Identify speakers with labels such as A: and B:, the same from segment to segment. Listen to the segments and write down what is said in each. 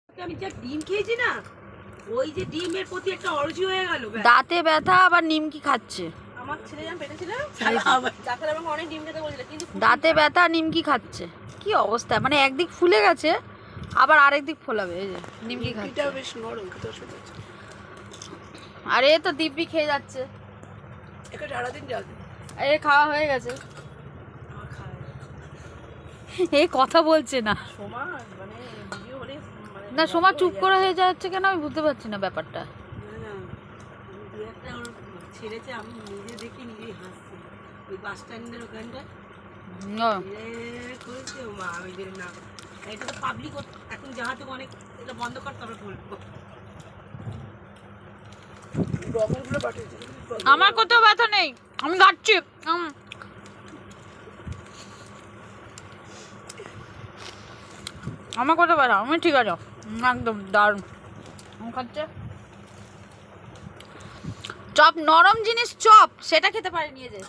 A: আমি যা ডিম খেয়েছি না, ওই যে ডিমের প্রতি একটা অরুচি হয়ে গেল।
B: দাঁতে ব্যথা, আবার নিমকি খাচ্ছে।
A: আমার ছেলে যখন পেটে ছিল ডাক্তার আমাকে অনেক ডিম খেতে বলেছিল, কিন্তু
B: দাঁতে ব্যথা, নিমকি খাচ্ছে। কি অবস্থা, মানে একদিক ফুলে গেছে আবার আরেক দিক ফোলাবে। এই যে নিমকি খাচ্ছে।
A: বেশ নরম, খেতে অসুবিধা হচ্ছে।
B: আর এ তো দিব্যি খেয়ে যাচ্ছে।
A: একে সারাদিন জল
B: এ খাওয়া হয়ে গেছে, এ কথা বলছে না।
A: সমান মানে ভিডিও হলে
B: না সোমা চুপ করে হয়ে যাচ্ছে কেন আমি বুঝতে পারছি না ব্যাপারটা।
A: একটা ছেড়েছে, আমি নিজে দেখি নিজেই হাসছি। ওই বাস স্ট্যান্ডের ওখানটা করেছে মা, আমি যে না এটা তো পাবলিক, এখন যাহাতে অনেক এটা বন্ধ কর তবে বলবো।
B: আমার কোথাও ব্যথা নেই, আমি খাচ্ছি। আমার কোথাও ব্যথা, আমি ঠিক আছে একদম দারুণ। খাচ্ছে চপ, নরম জিনিস চপ সেটা খেতে পারে নিয়ে যে,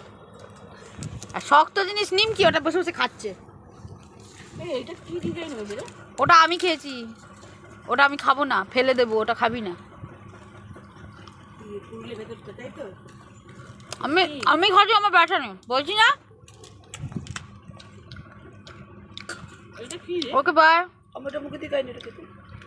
B: আর শক্ত জিনিস নিমকি ওটা বসে বসে খাচ্ছে।
A: এটা কি ডিজাইন হয়েছে রে?
B: ওটা আমি খেয়েছি, ওটা আমি খাবো না, ফেলে দেবো, ওটা খাবি না। আমি আমি খাচ্ছি, আমার ব্যথা নেই বলছি না। Okay bye.
A: আমার মুখে দিকে